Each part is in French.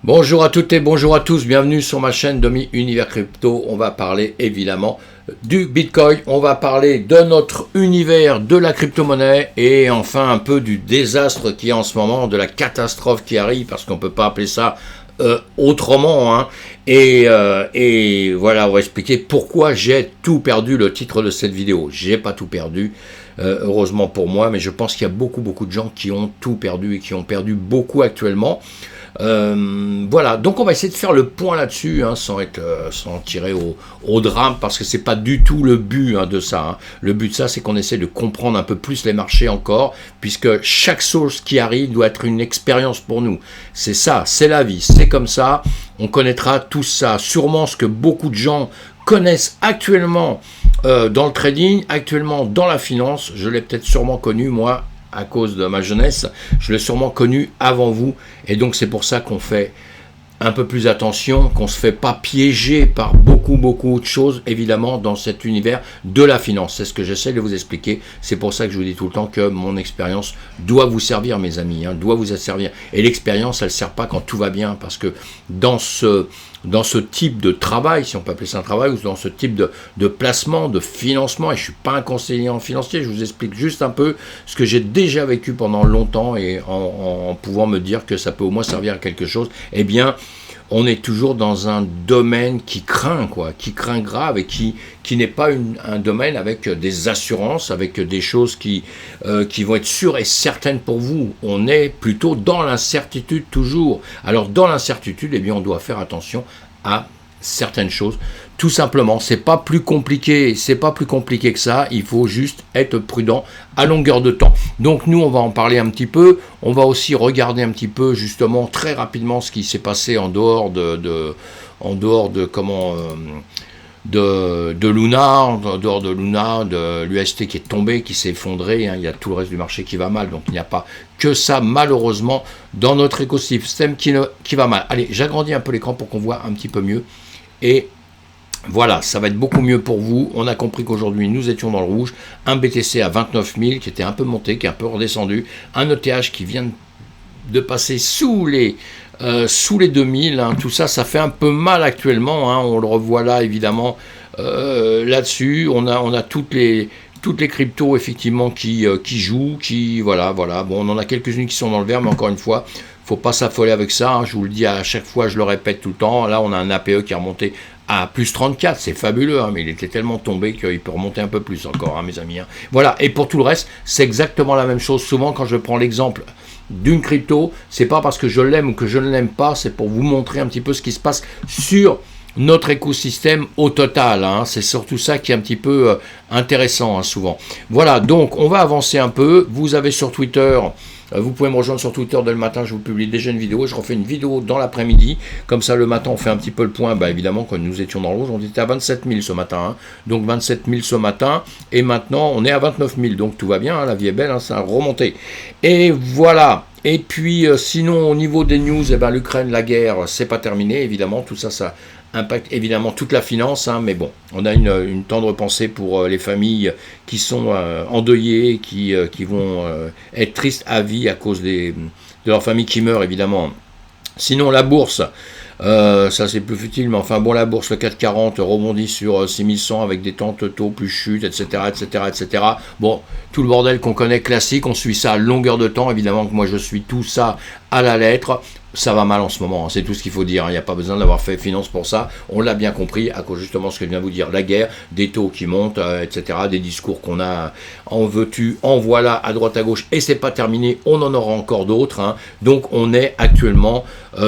Bonjour à toutes et bonjour à tous, bienvenue sur ma chaîne Domi Univers Crypto. On va parler évidemment du Bitcoin, on va parler de notre univers de la crypto-monnaie et enfin un peu du désastre qui est en ce moment, de la catastrophe qui arrive, parce qu'on ne peut pas appeler ça autrement. Hein. Et voilà, on va expliquer pourquoi j'ai tout perdu, le titre de cette vidéo. J'ai pas tout perdu, heureusement pour moi, mais je pense qu'il y a beaucoup de gens qui ont tout perdu et qui ont perdu beaucoup actuellement. Voilà, donc on va essayer de faire le point là-dessus, hein, sans tirer au drame, parce que c'est pas du tout le but de ça. Hein. Le but de ça, c'est qu'on essaie de comprendre un peu plus les marchés encore, puisque chaque chose qui arrive doit être une expérience pour nous. C'est ça, c'est la vie, c'est comme ça. On connaîtra tout ça, sûrement ce que beaucoup de gens connaissent actuellement dans le trading, actuellement dans la finance. Je l'ai peut-être sûrement connu, moi, à cause de ma jeunesse, je l'ai sûrement connu avant vous, et donc c'est pour ça qu'on fait un peu plus attention, qu'on ne se fait pas piéger par beaucoup de choses, évidemment, dans cet univers de la finance. C'est ce que j'essaie de vous expliquer, c'est pour ça que je vous dis tout le temps que mon expérience doit vous servir, mes amis, hein, doit vous servir. Et l'expérience, elle ne sert pas quand tout va bien, parce que dans ce type de travail, si on peut appeler ça un travail, ou dans ce type de placement, de financement, et je ne suis pas un conseiller en financier, je vous explique juste un peu ce que j'ai déjà vécu pendant longtemps, et en pouvant me dire que ça peut au moins servir à quelque chose, eh bien, on est toujours dans un domaine qui craint, qui craint grave, et qui n'est pas un domaine avec des assurances, avec des choses qui vont être sûres et certaines pour vous. On est plutôt dans l'incertitude toujours. Alors dans l'incertitude, eh bien, on doit faire attention à certaines choses. Tout simplement, c'est pas plus compliqué que ça, il faut juste être prudent à longueur de temps. Donc nous, on va en parler un petit peu, on va aussi regarder un petit peu justement très rapidement ce qui s'est passé en dehors de Luna, de l'UST qui est tombé, qui s'est effondré, hein. Il y a tout le reste du marché qui va mal, donc il n'y a pas que ça malheureusement dans notre écosystème qui va mal. Allez, j'agrandis un peu l'écran pour qu'on voit un petit peu mieux, et voilà, ça va être beaucoup mieux pour vous. On a compris qu'aujourd'hui, nous étions dans le rouge. Un BTC à 29 000 qui était un peu monté, qui est un peu redescendu. Un ETH qui vient de passer sous les 2000. Hein. Tout ça, ça fait un peu mal actuellement. Hein. On le revoit là, évidemment, là-dessus. On a toutes les cryptos, effectivement, qui jouent. Voilà. Bon, on en a quelques-unes qui sont dans le vert, mais encore une fois, faut pas s'affoler avec ça. Hein. Je vous le dis à chaque fois, je le répète tout le temps. Là, on a un APE qui est remonté à plus 34, c'est fabuleux, hein, mais il était tellement tombé qu'il peut remonter un peu plus encore, hein, mes amis. Hein. Voilà, et pour tout le reste, c'est exactement la même chose. Souvent, quand je prends l'exemple d'une crypto, c'est pas parce que je l'aime ou que je ne l'aime pas, c'est pour vous montrer un petit peu ce qui se passe sur notre écosystème au total. Hein. C'est surtout ça qui est un petit peu intéressant, hein, souvent. Voilà, donc on va avancer un peu. Vous avez sur Twitter... Vous pouvez me rejoindre sur Twitter dès le matin, je vous publie déjà une vidéo, je refais une vidéo dans l'après-midi, comme ça le matin on fait un petit peu le point, évidemment quand nous étions dans le rouge, on était à 27 000 ce matin, hein. Donc 27 000 ce matin, et maintenant on est à 29 000, donc tout va bien, hein, la vie est belle, hein, ça a remonté. Et voilà, et puis sinon au niveau des news, l'Ukraine, la guerre, c'est pas terminé, évidemment, tout ça, ça impacte évidemment toute la finance, hein, mais bon, on a une tendre pensée pour les familles qui sont endeuillées, qui vont être tristes à vie à cause de leur famille qui meurt, évidemment. Sinon, la bourse, ça c'est plus futile, mais enfin bon, la bourse, le 440 rebondit sur 6100 avec des temps taux plus chute, etc., etc. Bon, tout le bordel qu'on connaît classique, on suit ça à longueur de temps, évidemment que moi je suis tout ça à la lettre. Ça va mal en ce moment, hein, c'est tout ce qu'il faut dire, hein. Il n'y a pas besoin d'avoir fait finance pour ça, on l'a bien compris, à cause justement ce que je viens de vous dire, la guerre, des taux qui montent, etc., des discours qu'on a, en veux-tu, en voilà, à droite à gauche, et c'est pas terminé, on en aura encore d'autres, hein. Donc on est actuellement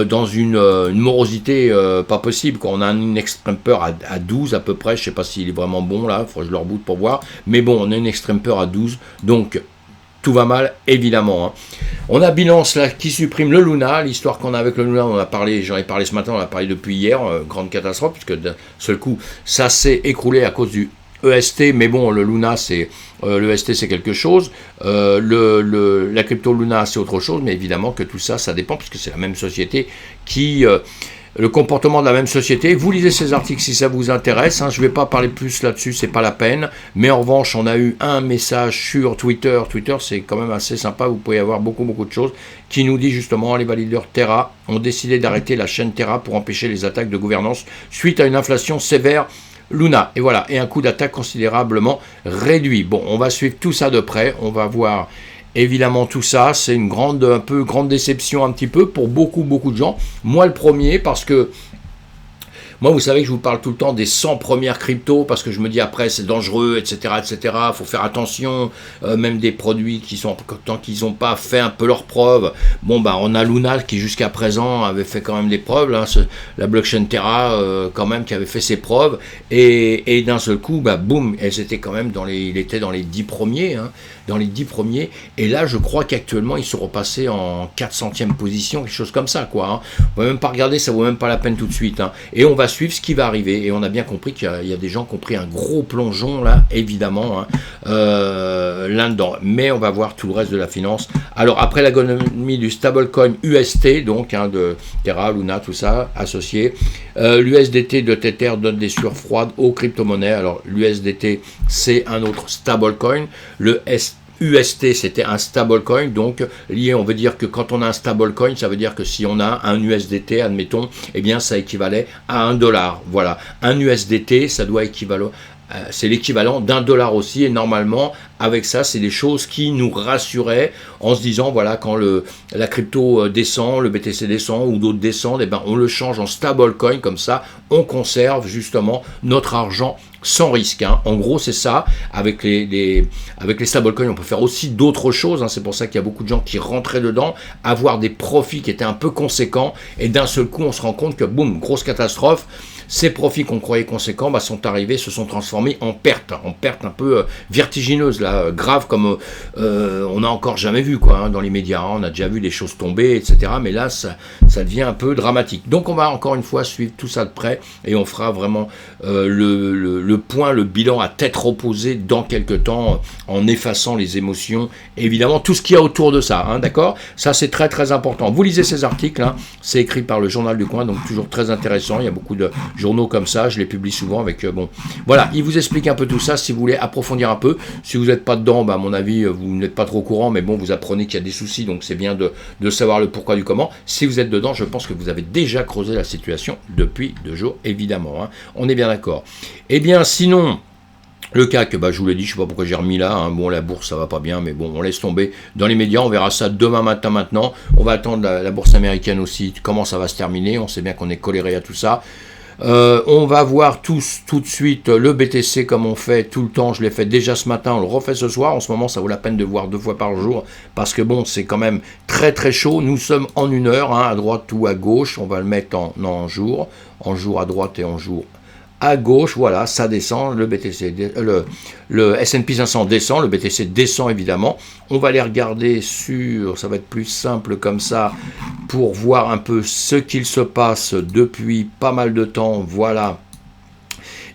dans une morosité pas possible, quand on a un extreme peur à 12 à peu près, je sais pas s'il est vraiment bon là, il faudrait que je le reboot pour voir, mais bon, on a une extreme peur à 12, donc... tout va mal, évidemment. Hein. On a Binance là qui supprime le Luna, l'histoire qu'on a avec le Luna, j'en ai parlé ce matin, on en a parlé depuis hier, grande catastrophe, puisque d'un seul coup, ça s'est écroulé à cause du EST, mais bon, le Luna, c'est l'EST, c'est quelque chose, la crypto Luna, c'est autre chose, mais évidemment que tout ça, ça dépend, puisque c'est la même société qui le comportement de la même société. Vous lisez ces articles si ça vous intéresse, hein. Je ne vais pas parler plus là-dessus, c'est pas la peine. Mais en revanche, on a eu un message sur Twitter. Twitter, c'est quand même assez sympa, vous pouvez avoir beaucoup de choses, qui nous dit justement les valideurs Terra ont décidé d'arrêter la chaîne Terra pour empêcher les attaques de gouvernance suite à une inflation sévère Luna. Et voilà, et un coût d'attaque considérablement réduit. Bon, on va suivre tout ça de près, on va voir évidemment tout ça. C'est une grande déception un petit peu pour beaucoup de gens. Moi le premier, parce que moi, vous savez que je vous parle tout le temps des 100 premières cryptos, parce que je me dis après c'est dangereux, etc., etc. Faut faire attention, même des produits qui sont, tant qu'ils n'ont pas fait un peu leurs preuves. Bon, bah, on a Luna qui jusqu'à présent avait fait quand même des preuves, là, la blockchain Terra quand même qui avait fait ses preuves, et d'un seul coup, bah, boum, elles étaient quand même il était dans les 10 premiers, hein, dans les 10 premiers, et là je crois qu'actuellement ils sont repassés en 400e position, quelque chose comme ça, quoi, hein. On va même pas regarder, ça vaut même pas la peine tout de suite, hein. Et on va suivre ce qui va arriver, et on a bien compris qu'il y a des gens qui ont pris un gros plongeon là, évidemment, hein, là-dedans, mais on va voir tout le reste de la finance. Alors après l'agonie du stablecoin UST, donc hein, de Terra, Luna, tout ça, associé, l'USDT de Tether donne des sueurs froides aux crypto-monnaies. Alors l'USDT c'est un autre stablecoin, le UST c'était un stablecoin, donc lié, on veut dire que quand on a un stablecoin, ça veut dire que si on a un USDT, admettons, eh bien ça équivalait à $1. Voilà, un USDT, ça doit équivaler, c'est l'équivalent $1 aussi, et normalement avec ça c'est des choses qui nous rassuraient en se disant voilà, quand la crypto descend, le BTC descend ou d'autres descendent, et ben on le change en stablecoin, comme ça on conserve justement notre argent sans risque, hein. En gros c'est ça. Avec les stablecoins on peut faire aussi d'autres choses, hein. C'est pour ça qu'il y a beaucoup de gens qui rentraient dedans, avoir des profits qui étaient un peu conséquents, et d'un seul coup on se rend compte que boum, grosse catastrophe, ces profits qu'on croyait conséquents sont arrivés, se sont transformés en pertes un peu vertigineuses, là, grave, comme on n'a encore jamais vu, quoi, hein, dans les médias, hein. On a déjà vu des choses tomber, etc. Mais là ça devient un peu dramatique. Donc on va encore une fois suivre tout ça de près, et on fera vraiment le point, le bilan à tête reposée dans quelques temps, en effaçant les émotions, évidemment tout ce qu'il y a autour de ça, hein, d'accord. Ça c'est très très important. Vous lisez ces articles, hein, c'est écrit par le Journal du Coin, donc toujours très intéressant. Il y a beaucoup de journaux comme ça, je les publie souvent avec bon, voilà, il vous explique un peu tout ça si vous voulez approfondir un peu. Si vous n'êtes pas dedans, bah, à mon avis vous n'êtes pas trop au courant, mais bon, vous apprenez qu'il y a des soucis, donc c'est bien de savoir le pourquoi du comment. Si vous êtes dedans, je pense que vous avez déjà creusé la situation depuis 2 jours, évidemment, hein. On est bien d'accord. Eh bien sinon, le CAC, bah, je vous l'ai dit, je ne sais pas pourquoi j'ai remis là, hein. Bon, la bourse ça va pas bien, mais bon, on laisse tomber. Dans les médias, on verra ça demain matin maintenant. On va attendre la bourse américaine aussi, comment ça va se terminer. On sait bien qu'on est coléré à tout ça. On va voir tout de suite le BTC comme on fait tout le temps. Je l'ai fait déjà ce matin, on le refait ce soir. En ce moment ça vaut la peine de voir 2 fois par jour, parce que bon, c'est quand même très très chaud. Nous sommes en 1 heure, hein, à droite ou à gauche. On va le mettre en jour à droite et en jour à gauche. Voilà, ça descend, le BTC, le S&P 500 descend, le BTC descend évidemment. On va les regarder ça va être plus simple comme ça, pour voir un peu ce qu'il se passe depuis pas mal de temps. Voilà.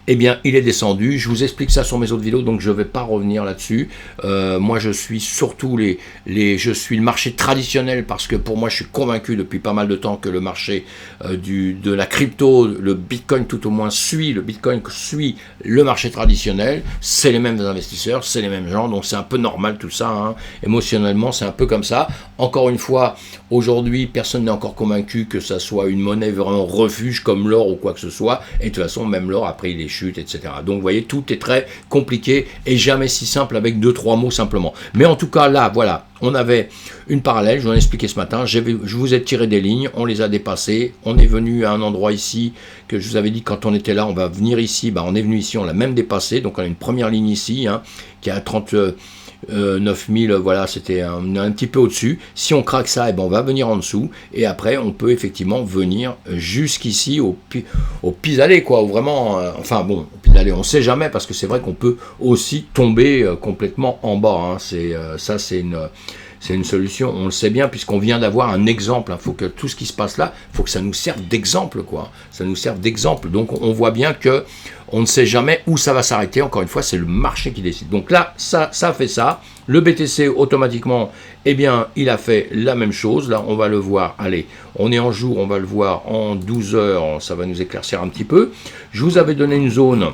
Eh bien, il est descendu. Je vous explique ça sur mes autres vidéos, donc je ne vais pas revenir là-dessus. Moi, je suis surtout je suis le marché traditionnel, parce que pour moi, je suis convaincu depuis pas mal de temps que le marché de la crypto, le Bitcoin tout au moins, le Bitcoin suit le marché traditionnel. C'est les mêmes investisseurs, c'est les mêmes gens, donc c'est un peu normal tout ça, hein. Émotionnellement, c'est un peu comme ça. Encore une fois, aujourd'hui, personne n'est encore convaincu que ça soit une monnaie vraiment refuge comme l'or ou quoi que ce soit. Et de toute façon, même l'or, après, il est chute, etc. Donc vous voyez, tout est très compliqué et jamais si simple avec 2-3 mots simplement. Mais en tout cas là, voilà, on avait une parallèle, je vous en ai expliqué ce matin, je vous ai tiré des lignes, on les a dépassées, on est venu à un endroit ici, que je vous avais dit quand on était là, on va venir ici, bah on est venu ici, on l'a même dépassé, donc on a une première ligne ici, hein, qui est à 9000, voilà, c'était un petit peu au-dessus. Si on craque ça, et ben on va venir en dessous, et après on peut effectivement venir jusqu'ici au pis-aller, quoi, ou vraiment, enfin bon, au pis-aller, on sait jamais, parce que c'est vrai qu'on peut aussi tomber complètement en bas, hein. Ça c'est une solution, on le sait bien, puisqu'on vient d'avoir un exemple. Il faut que tout ce qui se passe là, il faut que ça nous serve d'exemple, quoi. Ça nous serve d'exemple. Donc on voit bien que On ne sait jamais où ça va s'arrêter. Encore une fois, c'est le marché qui décide. Donc là, ça fait ça. Le BTC, automatiquement, eh bien, il a fait la même chose. Là, on va le voir. Allez, on est en jour, on va le voir en 12 heures. Ça va nous éclaircir un petit peu. Je vous avais donné une zone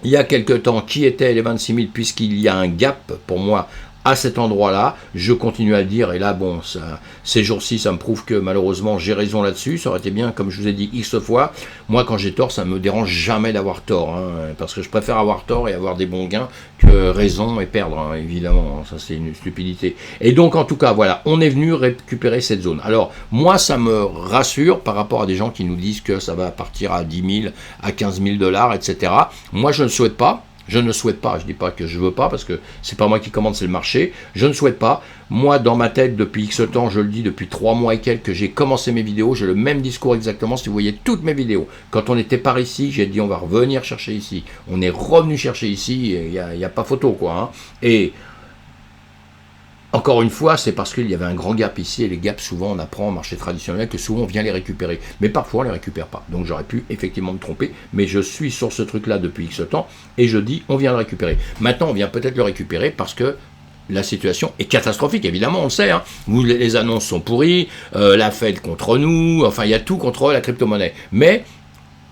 il y a quelques temps qui était les 26 000, puisqu'il y a un gap pour moi à cet endroit-là. Je continue à le dire, et là, bon, ça, ces jours-ci, ça me prouve que malheureusement, j'ai raison là-dessus. Ça aurait été bien, comme je vous ai dit X fois. Moi, quand j'ai tort, ça ne me dérange jamais d'avoir tort, hein, parce que je préfère avoir tort et avoir des bons gains que raison et perdre, hein, évidemment. Ça, c'est une stupidité. Et donc, en tout cas, voilà, on est venu récupérer cette zone. Alors, moi, ça me rassure par rapport à des gens qui nous disent que ça va partir à 10 000, à 15 000 $, etc. Moi, je ne souhaite pas. Je ne souhaite pas, je ne dis pas que je ne veux pas, parce que c'est pas moi qui commande, c'est le marché. Je ne souhaite pas. Moi, dans ma tête, depuis X temps, je le dis, depuis 3 mois et quelques, que j'ai commencé mes vidéos, j'ai le même discours exactement, si vous voyez toutes mes vidéos. Quand on était par ici, j'ai dit on va revenir chercher ici. On est revenu chercher ici, il n'y a pas photo, quoi. Hein. Et encore une fois, c'est parce qu'il y avait un grand gap ici, et les gaps, souvent, on apprend en marché traditionnel que souvent, on vient les récupérer. Mais parfois, on ne les récupère pas. Donc, j'aurais pu effectivement me tromper, mais je suis sur ce truc-là depuis X temps, et je dis, on vient le récupérer. Maintenant, on vient peut-être le récupérer parce que la situation est catastrophique, évidemment, on le sait. Hein. Les annonces sont pourries, la Fed contre nous, enfin, il y a tout contre la crypto-monnaie. Mais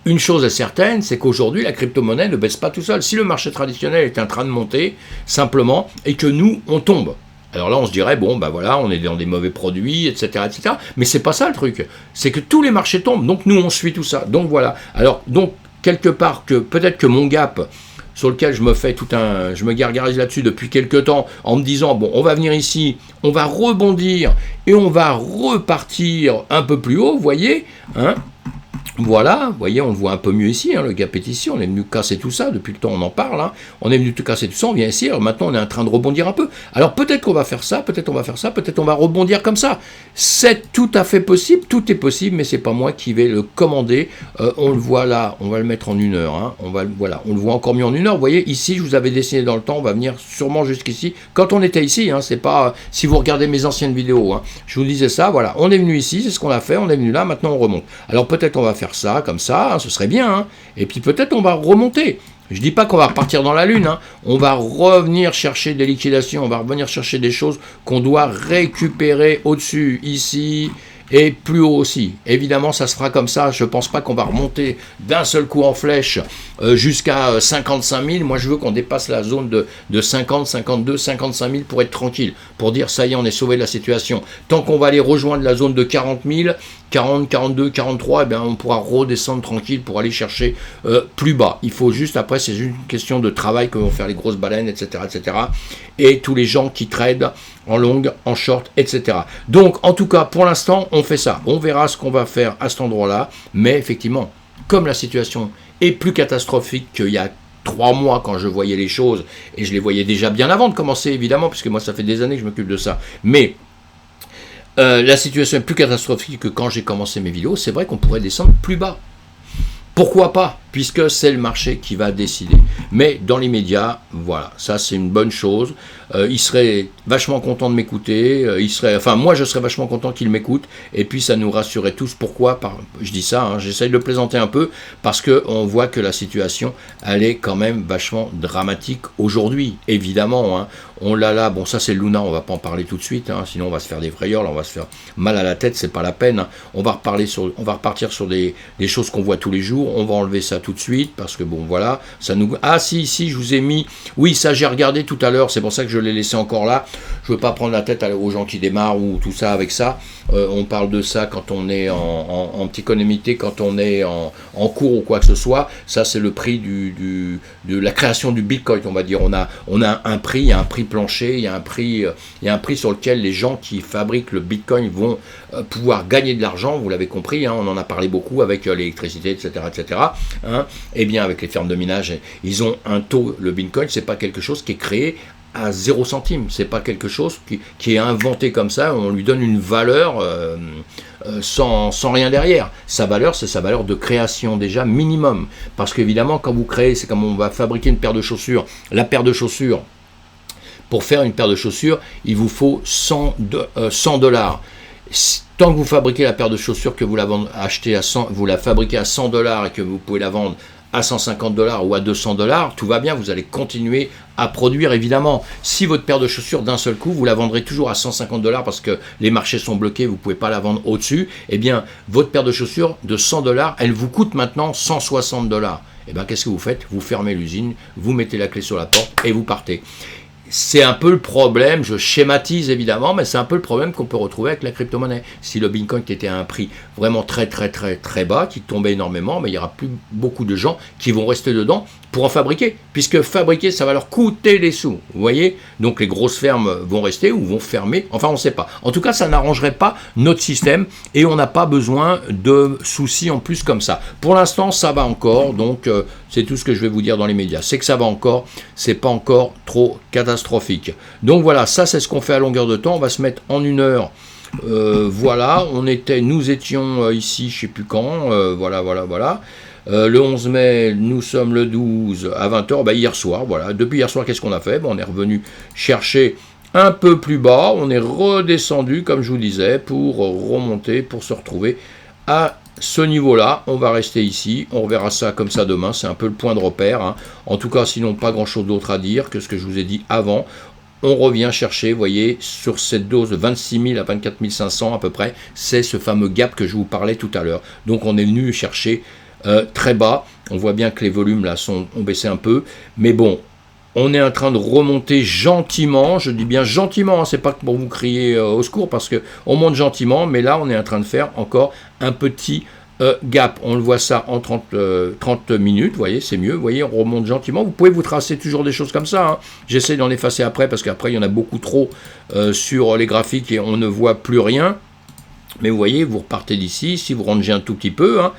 une chose est certaine, c'est qu'aujourd'hui, la crypto-monnaie ne baisse pas tout seul. Si le marché traditionnel est en train de monter, simplement, et que nous, on tombe, alors là, on se dirait, bon, ben voilà, on est dans des mauvais produits, etc., etc. Mais c'est pas ça le truc. C'est que tous les marchés tombent, donc nous, on suit tout ça. Donc voilà. Alors, donc, quelque part, que peut-être que mon gap, sur lequel je me gargarise là-dessus depuis quelques temps, en me disant, bon, on va venir ici, on va rebondir, et on va repartir un peu plus haut, vous voyez, hein. Voilà, vous voyez, on le voit un peu mieux ici, hein, le gap est ici, on est venu casser tout ça, depuis le temps on en parle, hein, on est venu tout casser tout ça, on vient ici, alors maintenant on est en train de rebondir un peu. Alors peut-être qu'on va faire ça, peut-être on va faire ça, peut-être on va rebondir comme ça. C'est tout à fait possible, tout est possible, mais c'est pas moi qui vais le commander. On le voit là, on va le mettre en 1 heure, hein, voilà, on le voit encore mieux en 1 heure. Vous voyez, ici je vous avais dessiné dans le temps, on va venir sûrement jusqu'ici, quand on était ici, hein, c'est pas, si vous regardez mes anciennes vidéos, hein, je vous disais ça, voilà, on est venu ici, c'est ce qu'on a fait, on est venu là, maintenant on remonte. Alors peut-être on va faire ça, comme ça, hein, ce serait bien, hein. Et puis peut-être on va remonter. Je dis pas qu'on va repartir dans la lune, hein. On va revenir chercher des liquidations, on va revenir chercher des choses qu'on doit récupérer au-dessus, ici, et plus haut aussi. Évidemment, ça se fera comme ça. Je ne pense pas qu'on va remonter d'un seul coup en flèche jusqu'à 55 000. Moi, je veux qu'on dépasse la zone de 50, 52, 55 000 pour être tranquille, pour dire ça y est, on est sauvé de la situation. Tant qu'on va aller rejoindre la zone de 40 000, 40, 42, 43, eh bien, on pourra redescendre tranquille pour aller chercher plus bas. Il faut juste, après, c'est juste une question de travail que vont faire les grosses baleines, etc., etc. Et tous les gens qui tradent en longue, en short, etc. Donc, en tout cas, pour l'instant, on fait ça. On verra ce qu'on va faire à cet endroit-là. Mais effectivement, comme la situation est plus catastrophique qu'il y a 3 mois quand je voyais les choses, et je les voyais déjà bien avant de commencer, évidemment, puisque moi, ça fait des années que je m'occupe de ça. Mais la situation est plus catastrophique que quand j'ai commencé mes vidéos. C'est vrai qu'on pourrait descendre plus bas. Pourquoi pas, puisque c'est le marché qui va décider. Mais dans l'immédiat, voilà, ça c'est une bonne chose. Il serait vachement content de m'écouter. Moi je serais vachement content qu'il m'écoute. Et puis ça nous rassurerait tous. Pourquoi je dis ça, hein, j'essaye de le plaisanter un peu, parce qu'on voit que la situation, elle est quand même vachement dramatique aujourd'hui, évidemment. Hein. On l'a là, bon ça c'est Luna, on va pas en parler tout de suite, hein, sinon on va se faire des frayeurs, on va se faire mal à la tête, c'est pas la peine. Hein. On va repartir sur des choses qu'on voit tous les jours. On va enlever ça tout de suite, parce que bon voilà, ça nous... Ah si, je vous ai mis... Oui, ça j'ai regardé tout à l'heure, c'est pour ça que je l'ai laissé encore là. Je veux pas prendre la tête aux gens qui démarrent ou tout ça avec ça. On parle de ça quand on est en petite économité, quand on est en cours ou quoi que ce soit. Ça c'est le prix de la création du Bitcoin, on va dire. On a un prix, il y a un prix plancher, il y a un prix sur lequel les gens qui fabriquent le Bitcoin vont pouvoir gagner de l'argent, vous l'avez compris, hein, on en a parlé beaucoup avec l'électricité, etc. Hein, et bien avec les fermes de minage, ils ont un taux, le Bitcoin, c'est pas quelque chose qui est créé à 0 centime, c'est pas quelque chose qui est inventé comme ça, on lui donne une valeur sans rien derrière. Sa valeur, c'est sa valeur de création déjà minimum, parce qu'évidemment quand vous créez, c'est comme on va fabriquer une paire de chaussures, la paire de chaussures, pour faire une paire de chaussures, il vous faut 100 $. Tant que vous fabriquez la paire de chaussures que vous la achetez à 100, vous la fabriquez à 100 $ et que vous pouvez la vendre à 150 $ ou à 200 $, tout va bien, vous allez continuer à produire évidemment. Si votre paire de chaussures d'un seul coup, vous la vendrez toujours à 150 $ parce que les marchés sont bloqués, vous ne pouvez pas la vendre au-dessus, eh bien votre paire de chaussures de 100 $, elle vous coûte maintenant 160 $. Eh bien qu'est-ce que vous faites? Vous fermez l'usine, vous mettez la clé sur la porte et vous partez. C'est un peu le problème, je schématise évidemment, mais c'est un peu le problème qu'on peut retrouver avec la crypto-monnaie. Si le Bitcoin était à un prix vraiment très bas, qui tombait énormément, mais il n'y aura plus beaucoup de gens qui vont rester dedans pour en fabriquer, puisque fabriquer, ça va leur coûter des sous, vous voyez? Donc les grosses fermes vont rester ou vont fermer, enfin on ne sait pas. En tout cas, ça n'arrangerait pas notre système et on n'a pas besoin de soucis en plus comme ça. Pour l'instant, ça va encore, donc c'est tout ce que je vais vous dire dans les médias. C'est que ça va encore, c'est pas encore trop catastrophique. Donc voilà, ça c'est ce qu'on fait à longueur de temps. On va se mettre en 1 heure. Voilà, nous étions ici, je sais plus quand, voilà. Le 11 mai, nous sommes le 12 à 20h, hier soir, voilà. Depuis hier soir, qu'est-ce qu'on a fait? On est revenu chercher un peu plus bas, on est redescendu, comme je vous disais, pour remonter, pour se retrouver à ce niveau-là. On va rester ici, on reverra ça comme ça demain, c'est un peu le point de repère, hein. En tout cas, sinon, pas grand-chose d'autre à dire que ce que je vous ai dit avant. On revient chercher, vous voyez, sur cette dose de 26 000 à 24 500 à peu près, c'est ce fameux gap que je vous parlais tout à l'heure. Donc on est venu chercher très bas, on voit bien que les volumes là ont baissé un peu, mais bon, on est en train de remonter gentiment, je dis bien gentiment, hein, c'est pas pour vous crier au secours, parce qu'on monte gentiment, mais là on est en train de faire encore un petit gap, on le voit ça en 30 minutes, vous voyez, c'est mieux, vous voyez, on remonte gentiment, vous pouvez vous tracer toujours des choses comme ça, hein. J'essaie d'en effacer après, parce qu'après il y en a beaucoup trop sur les graphiques et on ne voit plus rien, mais vous voyez, vous repartez d'ici, si vous rangez un tout petit peu, hein.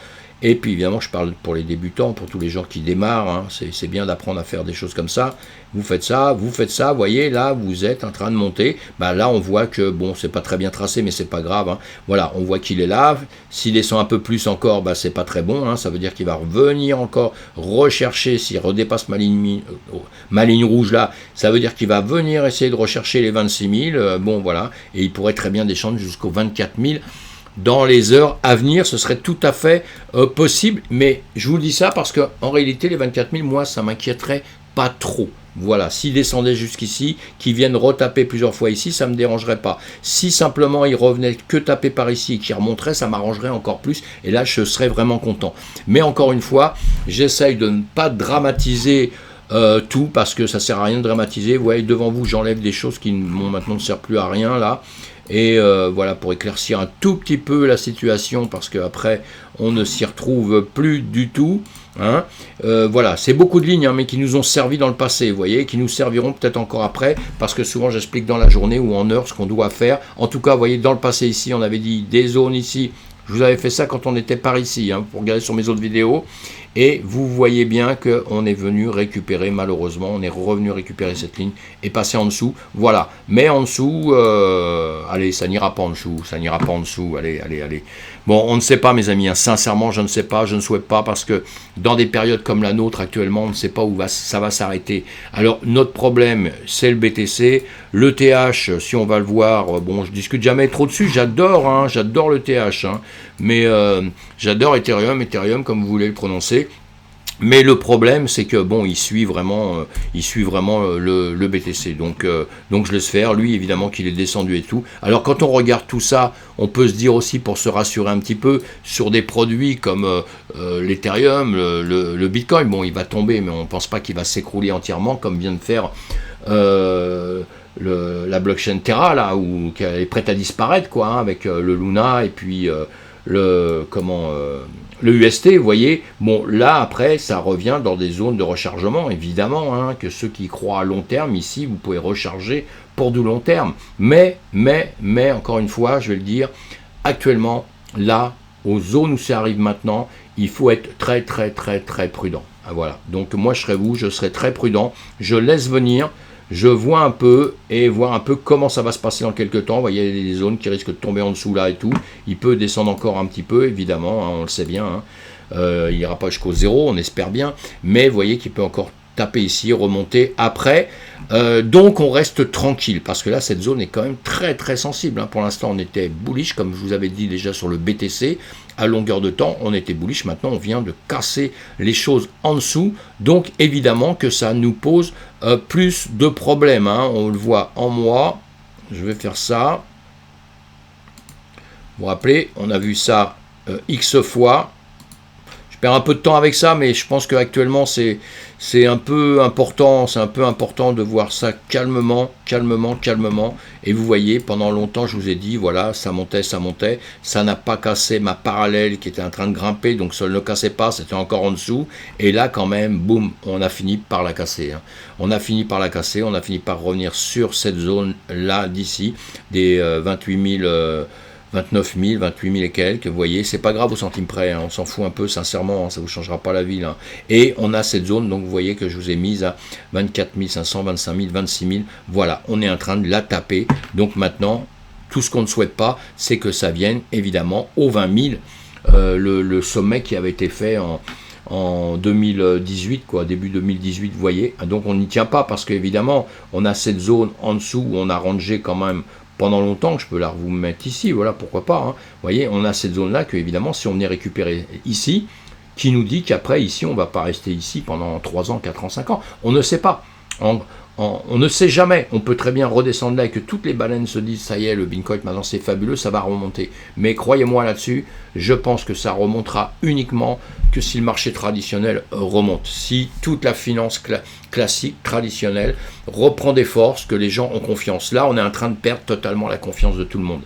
Et puis évidemment, je parle pour les débutants, pour tous les gens qui démarrent, hein, c'est bien d'apprendre à faire des choses comme ça. Vous faites ça, vous voyez, là, vous êtes en train de monter. Là, on voit que, bon, c'est pas très bien tracé, mais c'est pas grave, hein. Voilà, on voit qu'il est là. S'il descend un peu plus encore, c'est pas très bon, hein. Ça veut dire qu'il va revenir encore rechercher, s'il redépasse ma ligne rouge là, ça veut dire qu'il va venir essayer de rechercher les 26 000. Bon, voilà, et il pourrait très bien descendre jusqu'aux 24 000. Dans les heures à venir, ce serait tout à fait possible, mais je vous dis ça parce qu'en réalité, les 24 000, moi, ça m'inquiéterait pas trop. Voilà, s'ils descendaient jusqu'ici, qu'ils viennent retaper plusieurs fois ici, ça ne me dérangerait pas. Si simplement ils revenaient que taper par ici et qu'ils remonteraient, ça m'arrangerait encore plus, et là, je serais vraiment content. Mais encore une fois, j'essaye de ne pas dramatiser tout, parce que ça ne sert à rien de dramatiser. Vous voyez, devant vous, j'enlève des choses qui maintenant ne servent plus à rien, là. Et voilà, pour éclaircir un tout petit peu la situation, parce qu'après on ne s'y retrouve plus du tout, hein. Voilà, c'est beaucoup de lignes, hein, mais qui nous ont servi dans le passé, vous voyez, qui nous serviront peut-être encore après, parce que souvent j'explique dans la journée ou en heure ce qu'on doit faire. En tout cas, vous voyez, dans le passé ici, on avait dit des zones ici. Je vous avais fait ça quand on était par ici, hein, pour regarder sur mes autres vidéos. Et vous voyez bien qu'on est venu récupérer, malheureusement, on est revenu récupérer cette ligne et passer en dessous. Voilà. Mais en dessous, allez, ça n'ira pas en dessous, allez. Bon, on ne sait pas, mes amis, hein. Sincèrement, je ne sais pas, je ne souhaite pas, parce que dans des périodes comme la nôtre actuellement, on ne sait pas où ça va s'arrêter. Alors, notre problème, c'est le BTC. Le TH, si on va le voir, bon, je discute jamais trop dessus, j'adore le TH, hein, mais j'adore Ethereum, comme vous voulez le prononcer. Mais le problème, c'est que bon, il suit vraiment le BTC. Donc je laisse faire. Lui, évidemment, qu'il est descendu et tout. Alors, quand on regarde tout ça, on peut se dire aussi, pour se rassurer un petit peu, sur des produits comme l'Ethereum, le Bitcoin. Bon, il va tomber, mais on ne pense pas qu'il va s'écrouler entièrement, comme vient de faire la blockchain Terra, là, qui est prête à disparaître, quoi, hein, avec le Luna et puis le UST, vous voyez. Bon, là, après, ça revient dans des zones de rechargement, évidemment, hein, que ceux qui croient à long terme, ici, vous pouvez recharger pour du long terme. Mais, encore une fois, je vais le dire, actuellement, là, aux zones où ça arrive maintenant, il faut être très prudent. Ah, voilà. Donc, moi, je serai très prudent. Je laisse venir. Je vois un peu et voir un peu comment ça va se passer dans quelques temps. Vous voyez, il y a des zones qui risquent de tomber en dessous là et tout. Il peut descendre encore un petit peu, évidemment, hein, on le sait bien, hein. Il n'ira pas jusqu'au zéro, on espère bien. Mais vous voyez qu'il peut encore taper ici, remonter après. Donc on reste tranquille, parce que là cette zone est quand même très très sensible, hein. Pour l'instant on était bullish, comme je vous avais dit déjà sur le BTC, à longueur de temps on était bullish, maintenant on vient de casser les choses en dessous, donc évidemment que ça nous pose plus de problèmes, hein. On le voit en mois, je vais faire ça, vous vous rappelez, on a vu ça X fois. Je perds un peu de temps avec ça, mais je pense qu'actuellement c'est un peu important, de voir ça calmement. Et vous voyez, pendant longtemps, je vous ai dit, voilà, ça montait, ça n'a pas cassé ma parallèle qui était en train de grimper, donc ça ne le cassait pas, c'était encore en dessous. Et là, quand même, boum, on a fini par la casser, hein. On a fini par revenir sur cette zone-là d'ici, des 28 000... 29 000, 28 000 et quelques, vous voyez, c'est pas grave au centime près, hein, on s'en fout un peu, sincèrement, hein, ça vous changera pas la vie, là. Et on a cette zone, donc vous voyez que je vous ai mise à 24 500, 25 000, 26 000, voilà, on est en train de la taper, donc maintenant, tout ce qu'on ne souhaite pas, c'est que ça vienne, évidemment, aux 20 000, le sommet qui avait été fait en 2018, quoi, début 2018, vous voyez, donc on n'y tient pas, parce qu'évidemment, on a cette zone en dessous, où on a rangé quand même, pendant longtemps, je peux la vous mettre ici, voilà, pourquoi pas, hein. Vous voyez, on a cette zone-là que, évidemment, si on venait récupérer ici, qui nous dit qu'après, ici, on ne va pas rester ici pendant 3 ans, 4 ans, 5 ans. On ne sait pas. On ne sait jamais. On peut très bien redescendre là et que toutes les baleines se disent, ça y est, le Bitcoin, maintenant, c'est fabuleux, ça va remonter. Mais croyez-moi là-dessus, je pense que ça remontera uniquement que si le marché traditionnel remonte. Si toute la finance classique, traditionnelle, reprend des forces, que les gens ont confiance. Là, on est en train de perdre totalement la confiance de tout le monde.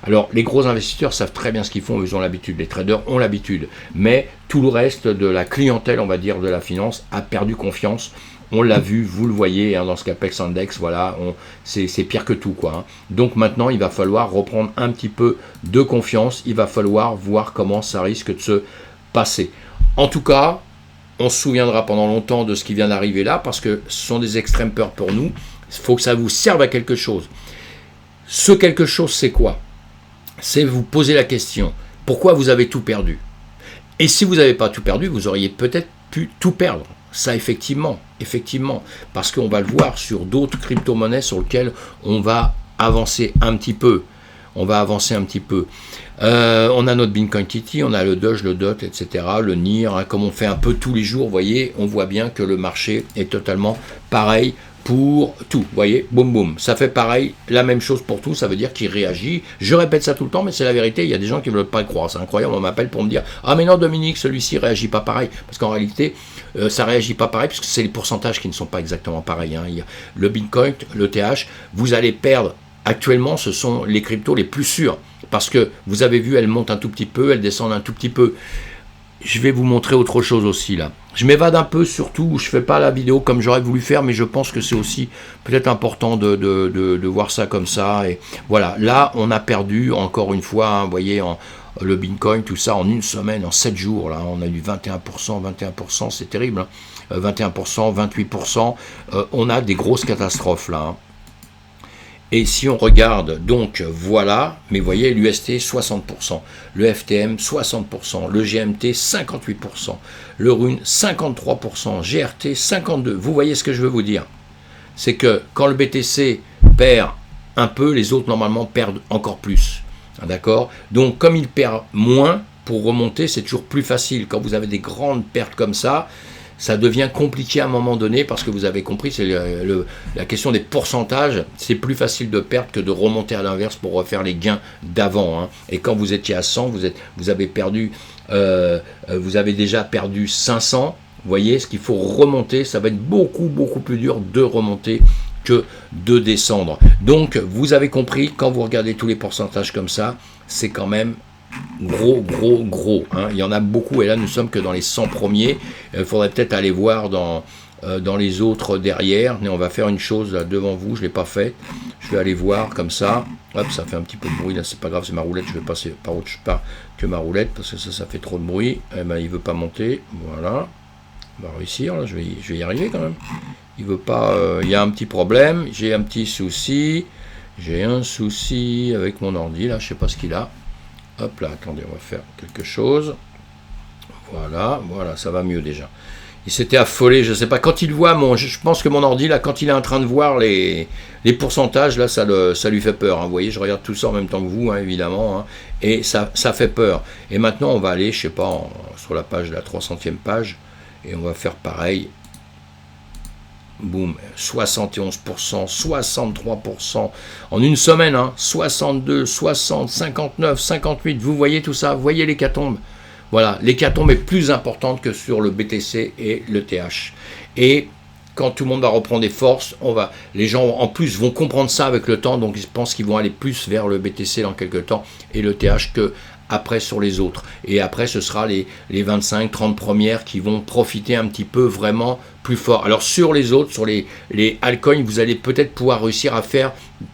Alors, les gros investisseurs savent très bien ce qu'ils font, ils ont l'habitude, les traders ont l'habitude, mais tout le reste de la clientèle, on va dire, de la finance, a perdu confiance. On l'a vu, vous le voyez, hein, dans ce qu'Apex Index, voilà, c'est pire que tout, quoi, hein. Donc maintenant, il va falloir reprendre un petit peu de confiance, il va falloir voir comment ça risque de se passer. En tout cas, on se souviendra pendant longtemps de ce qui vient d'arriver là, parce que ce sont des extrêmes peurs pour nous. Il faut que ça vous serve à quelque chose. Ce quelque chose, c'est quoi? C'est vous poser la question, pourquoi vous avez tout perdu? Et si vous n'avez pas tout perdu, vous auriez peut-être pu tout perdre. Ça, effectivement, parce qu'on va le voir sur d'autres crypto-monnaies sur lesquelles on va avancer un petit peu. On a notre Bitcoin Kitty, on a le Doge, le DOT, etc., le NIR, hein, comme on fait un peu tous les jours, vous voyez, on voit bien que le marché est totalement pareil pour tout, vous voyez, boum boum, ça fait pareil, la même chose pour tout, ça veut dire qu'il réagit, je répète ça tout le temps, mais c'est la vérité, il y a des gens qui ne veulent pas y croire, c'est incroyable, on m'appelle pour me dire, ah mais non Dominique, celui-ci réagit pas pareil, parce qu'en réalité, ça réagit pas pareil, puisque c'est les pourcentages qui ne sont pas exactement pareils, hein. Il y a le Bitcoin, le TH, vous allez perdre, actuellement ce sont les cryptos les plus sûrs, parce que vous avez vu, elles montent un tout petit peu, elles descendent un tout petit peu. Je vais vous montrer autre chose aussi là. Je m'évade un peu surtout, je ne fais pas la vidéo comme j'aurais voulu faire, mais je pense que c'est aussi peut-être important de voir ça comme ça. Et voilà, là on a perdu encore une fois, hein, vous voyez, le Bitcoin, tout ça en une semaine, en 7 jours, là, on a eu 21%, c'est terrible, hein, 21%, 28%, on a des grosses catastrophes là, hein. Et si on regarde, donc voilà, mais vous voyez, l'UST 60%, le FTM 60%, le GMT 58%, le RUN 53%, GRT 52%. Vous voyez ce que je veux vous dire? C'est que quand le BTC perd un peu, les autres normalement perdent encore plus. D'accord? Donc comme il perd moins, pour remonter, c'est toujours plus facile. Quand vous avez des grandes pertes comme ça devient compliqué à un moment donné, parce que vous avez compris, c'est la question des pourcentages, c'est plus facile de perdre que de remonter à l'inverse pour refaire les gains d'avant, hein. Et quand vous étiez à 100, vous avez perdu, vous avez déjà perdu 500, vous voyez, ce qu'il faut remonter, ça va être beaucoup plus dur de remonter que de descendre. Donc, vous avez compris, quand vous regardez tous les pourcentages comme ça, c'est quand même gros, hein. Il y en a beaucoup, et là nous sommes que dans les 100 premiers. Il faudrait peut-être aller voir dans les autres derrière, mais on va faire une chose là devant vous, je ne l'ai pas fait, je vais aller voir comme ça, hop, ça fait un petit peu de bruit là, c'est pas grave, c'est ma roulette, je vais passer par autre part que ma roulette, parce que ça fait trop de bruit. Eh ben, il veut pas monter, voilà, on va réussir, là, je vais y arriver quand même, il veut pas, il y a un petit problème, j'ai un petit souci, avec mon ordi là, je sais pas ce qu'il a. Hop là, attendez, on va faire quelque chose. Voilà, ça va mieux déjà. Il s'était affolé, je sais pas. Quand il voit je pense que mon ordi là, quand il est en train de voir les pourcentages là, ça lui fait peur. Hein. Vous voyez, je regarde tout ça en même temps que vous, hein, évidemment, hein, et ça fait peur. Et maintenant, on va aller, je sais pas, sur la page, la 300e page, et on va faire pareil. Boum, 71%, 63% en une semaine, hein, 62, 60, 59, 58. Vous voyez tout ça, vous voyez l'hécatombe. Voilà, l'hécatombe est plus importante que sur le BTC et le TH. Et quand tout le monde va reprendre des forces, les gens en plus vont comprendre ça avec le temps, donc ils pensent qu'ils vont aller plus vers le BTC dans quelques temps et le TH que après sur les autres. Et après, ce sera les 25, 30 premières qui vont profiter un petit peu vraiment plus fort. Alors sur les autres, sur les altcoins, vous allez peut-être pouvoir réussir à faire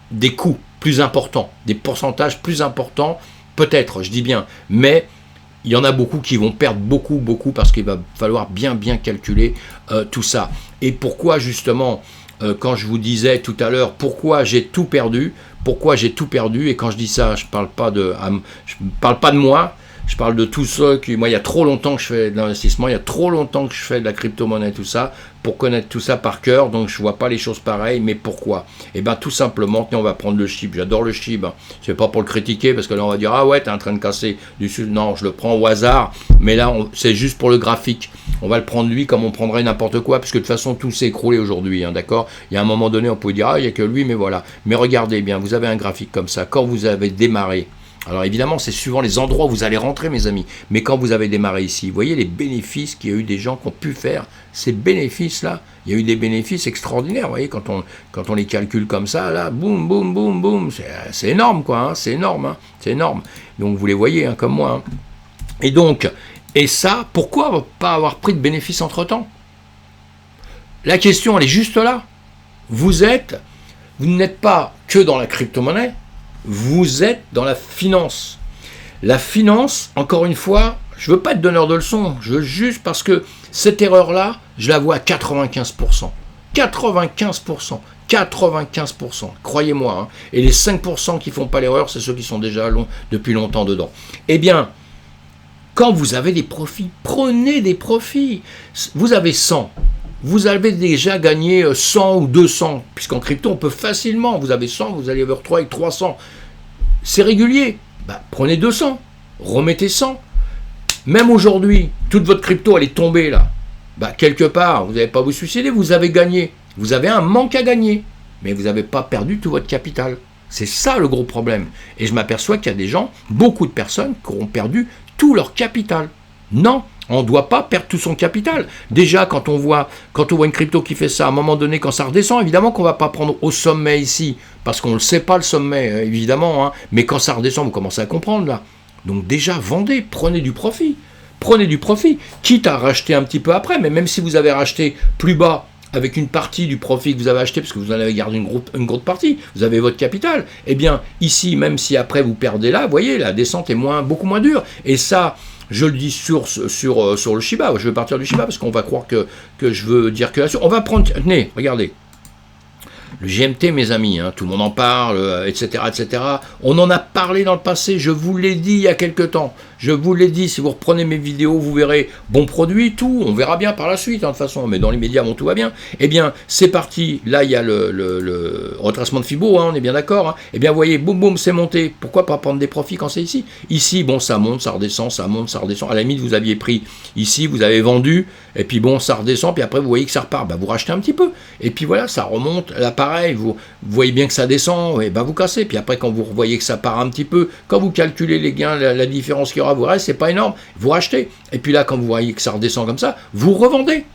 des coûts plus importants, des pourcentages plus importants, peut-être, je dis bien, mais il y en a beaucoup qui vont perdre beaucoup, parce qu'il va falloir bien calculer tout ça. Et pourquoi justement, quand je vous disais tout à l'heure, pourquoi j'ai tout perdu, et quand je dis ça, je ne parle pas de moi, je parle de tous ceux qui, moi il y a trop longtemps que je fais de l'investissement, il y a trop longtemps que je fais de la crypto-monnaie, tout ça, pour connaître tout ça par cœur, donc je ne vois pas les choses pareilles, mais pourquoi? Et bien tout simplement, on va prendre le SHIB, j'adore le SHIB, hein. C'est pas pour le critiquer, parce que là on va dire, ah ouais, t'es en train de casser du sud, non, je le prends au hasard, mais là c'est juste pour le graphique, on va le prendre lui comme on prendrait n'importe quoi, parce que de toute façon tout s'est écroulé aujourd'hui, hein, d'accord? Il y a un moment donné, on peut dire, ah il n'y a que lui, mais voilà, mais regardez bien, vous avez un graphique comme ça, quand vous avez démarré, alors évidemment, c'est suivant les endroits où vous allez rentrer, mes amis. Mais quand vous avez démarré ici, vous voyez les bénéfices qu'il y a eu des gens qui ont pu faire. Ces bénéfices-là, il y a eu des bénéfices extraordinaires. Vous voyez, quand on les calcule comme ça, là, boum, boum, boum, boum, c'est énorme, quoi. Hein, c'est énorme, hein, c'est énorme. Donc vous les voyez, hein, comme moi. Hein. Et donc, ça, pourquoi pas avoir pris de bénéfices entre-temps? La question, elle est juste là. Vous n'êtes pas que dans la crypto-monnaie. Vous êtes dans la finance. La finance, encore une fois, je ne veux pas être donneur de leçons, je veux juste parce que cette erreur-là, je la vois à 95%. 95%. 95%. Croyez-moi. Hein. Et les 5% qui ne font pas l'erreur, c'est ceux qui sont déjà depuis longtemps dedans. Eh bien, quand vous avez des profits, prenez des profits. Vous avez 100. Vous avez déjà gagné 100 ou 200, puisqu'en crypto, on peut facilement, vous avez 100, vous allez vous retrouver avec 300. C'est régulier. Bah, prenez 200, remettez 100. Même aujourd'hui, toute votre crypto, elle est tombée là. Bah, quelque part, vous n'allez pas vous suicider, vous avez gagné. Vous avez un manque à gagner, mais vous n'avez pas perdu tout votre capital. C'est ça le gros problème. Et je m'aperçois qu'il y a des gens, beaucoup de personnes, qui auront perdu tout leur capital. Non, on ne doit pas perdre tout son capital. Déjà, quand on voit une crypto qui fait ça, à un moment donné, quand ça redescend, évidemment qu'on ne va pas prendre au sommet ici, parce qu'on ne le sait pas le sommet, évidemment, hein, mais quand ça redescend, vous commencez à comprendre là. Donc déjà, vendez, prenez du profit. Prenez du profit, quitte à racheter un petit peu après, mais même si vous avez racheté plus bas, avec une partie du profit que vous avez acheté, parce que vous en avez gardé une grosse partie, vous avez votre capital, eh bien, ici, même si après vous perdez là, vous voyez, la descente est beaucoup moins dure. Et ça, je le dis sur le Shiba, je vais partir du Shiba, parce qu'on va croire que je veux dire que là-dessus. On va prendre, tenez, regardez, le GMT, mes amis, hein, tout le monde en parle, etc., etc. On en a parlé dans le passé, je vous l'ai dit il y a quelque temps. Je vous l'ai dit, si vous reprenez mes vidéos, vous verrez bon produit, tout, on verra bien par la suite, hein, de toute façon, mais dans les médias, bon, tout va bien. Eh bien, c'est parti, là, il y a le retracement de Fibo, hein, on est bien d'accord. Hein. Eh bien, vous voyez, boum, boum, c'est monté. Pourquoi pas prendre des profits quand c'est ici? Ici, bon, ça monte, ça redescend, ça monte, ça redescend. À la limite, vous aviez pris ici, vous avez vendu, et puis bon, ça redescend, puis après, vous voyez que ça repart. Bah, vous rachetez un petit peu. Et puis voilà, ça remonte, là, pareil, vous voyez bien que ça descend, et bah, vous cassez. Puis après, quand vous voyez que ça part un petit peu, quand vous calculez les gains, la différence qu'il y aura, vous restez, c'est pas énorme, vous rachetez. Et puis là, quand vous voyez que ça redescend comme ça, vous revendez.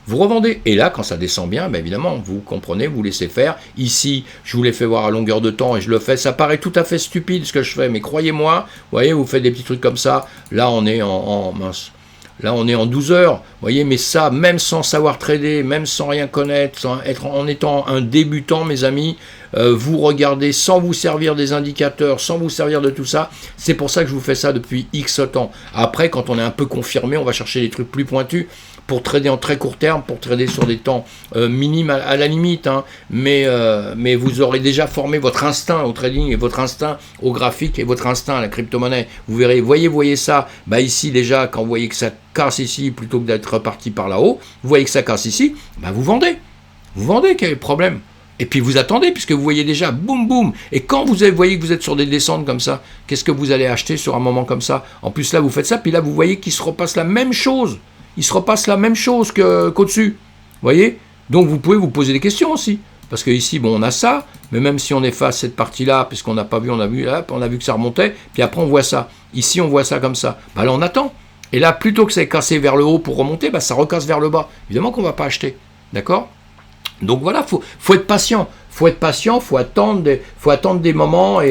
Vous revendez. Et là, quand ça descend bien, ben évidemment, vous comprenez, vous laissez faire. Ici, je vous l'ai fait voir à longueur de temps et je le fais. Ça paraît tout à fait stupide ce que je fais, mais croyez-moi, vous voyez, vous faites des petits trucs comme ça. Là, on est mince. Là, on est en 12 heures, vous voyez, mais ça, même sans savoir trader, même sans rien connaître, en étant un débutant, mes amis, vous regardez sans vous servir des indicateurs, sans vous servir de tout ça. C'est pour ça que je vous fais ça depuis X temps. Après, quand on est un peu confirmé, on va chercher des trucs plus pointus pour trader en très court terme, pour trader sur des temps minimes à la limite, hein. Mais vous aurez déjà formé votre instinct au trading et votre instinct au graphique et votre instinct à la crypto-monnaie. Vous verrez, voyez ça, bah ici déjà, quand vous voyez que ça casse ici, plutôt que d'être reparti par là-haut, vous voyez que ça casse ici, bah vous vendez. Vous vendez, quel est le problème? Et puis vous attendez, puisque vous voyez déjà, boum, boum. Et quand vous voyez que vous êtes sur des descentes comme ça, qu'est-ce que vous allez acheter sur un moment comme ça? En plus là, vous faites ça, puis là, vous voyez qu'il se repasse la même chose. Il se repasse la même chose qu'au-dessus. Vous voyez? Donc vous pouvez vous poser des questions aussi. Parce que ici, bon, on a ça, mais même si on efface cette partie-là, puisqu'on n'a pas vu, on a vu que ça remontait, puis après on voit ça. Ici, on voit ça comme ça. Bah là, on attend. Et là, plutôt que ça est cassé vers le haut pour remonter, bah, ça recasse vers le bas. Évidemment qu'on ne va pas acheter. D'accord? Donc voilà, faut être patient. Faut être patient, faut attendre des moments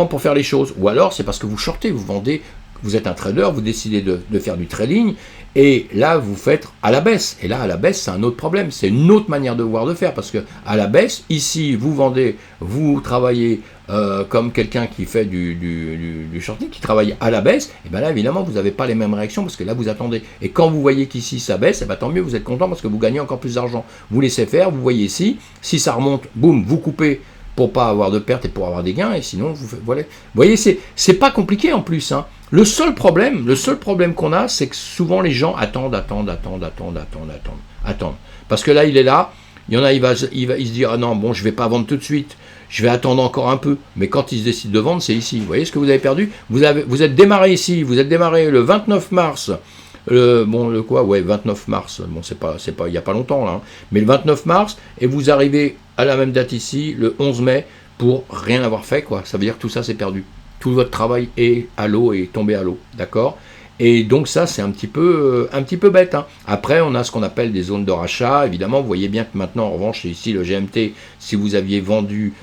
pour faire les choses. Ou alors, c'est parce que vous shortez, vous vendez, vous êtes un trader, vous décidez de faire du trading, et là, vous faites à la baisse. Et là, à la baisse, c'est un autre problème. C'est une autre manière de voir de faire. Parce que à la baisse, ici, vous vendez, vous travaillez comme quelqu'un qui fait du shorting, qui travaille à la baisse. Et bien là, évidemment, vous n'avez pas les mêmes réactions parce que là, vous attendez. Et quand vous voyez qu'ici, ça baisse, et bien, tant mieux, vous êtes content parce que vous gagnez encore plus d'argent. Vous laissez faire, vous voyez ici. Si ça remonte, boum, vous coupez pour pas avoir de pertes et pour avoir des gains. Et sinon, voilà. Vous voyez, c'est pas compliqué en plus, hein. Le seul problème qu'on a, c'est que souvent les gens attendent. Parce que là, il est là, il y en a, il va se dire, ah non, bon, je vais pas vendre tout de suite, je vais attendre encore un peu. Mais quand il se décide de vendre, c'est ici. Vous voyez ce que vous avez perdu? Vous êtes démarré ici, vous êtes démarré le 29 mars. 29 mars. Bon, c'est pas, il y a pas longtemps là, hein. Mais le 29 mars, et vous arrivez à la même date ici, le 11 mai, pour rien avoir fait, quoi. Ça veut dire que tout ça, c'est perdu. Tout votre travail est à l'eau et tombé à l'eau, d'accord? Et donc ça, c'est un petit peu bête, hein. Après, on a ce qu'on appelle des zones de rachat. Évidemment, vous voyez bien que maintenant, en revanche, c'est ici le GMT, si vous aviez vendu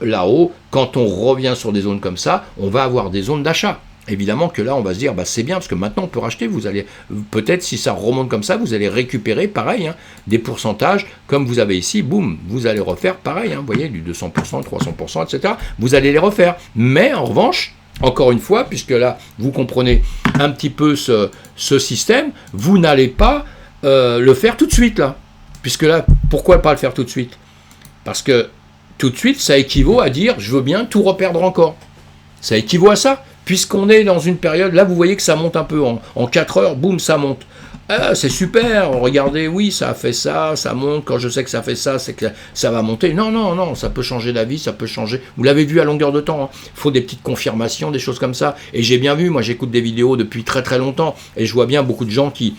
là-haut, quand on revient sur des zones comme ça, on va avoir des zones d'achat. Évidemment que là, on va se dire, bah, c'est bien, parce que maintenant, on peut racheter. Vous allez, peut-être, si ça remonte comme ça, vous allez récupérer, pareil, hein, des pourcentages, comme vous avez ici, boum, vous allez refaire pareil, hein, vous voyez, du 200%, 300%, etc. Vous allez les refaire. Mais, en revanche, encore une fois, puisque là, vous comprenez un petit peu ce système, vous n'allez pas le faire tout de suite, là. Puisque là, pourquoi pas le faire tout de suite? Parce que, tout de suite, ça équivaut à dire, je veux bien tout reperdre encore. Ça équivaut à ça. Puisqu'on est dans une période, là vous voyez que ça monte un peu, en 4 heures, boum, ça monte. Ah, c'est super, regardez, oui, ça a fait ça, ça monte, quand je sais que ça fait ça, c'est que ça va monter. Non, ça peut changer d'avis, ça peut changer. Vous l'avez vu à longueur de temps, hein. Il faut des petites confirmations, des choses comme ça. Et j'ai bien vu, moi j'écoute des vidéos depuis très très longtemps, et je vois bien beaucoup de gens qui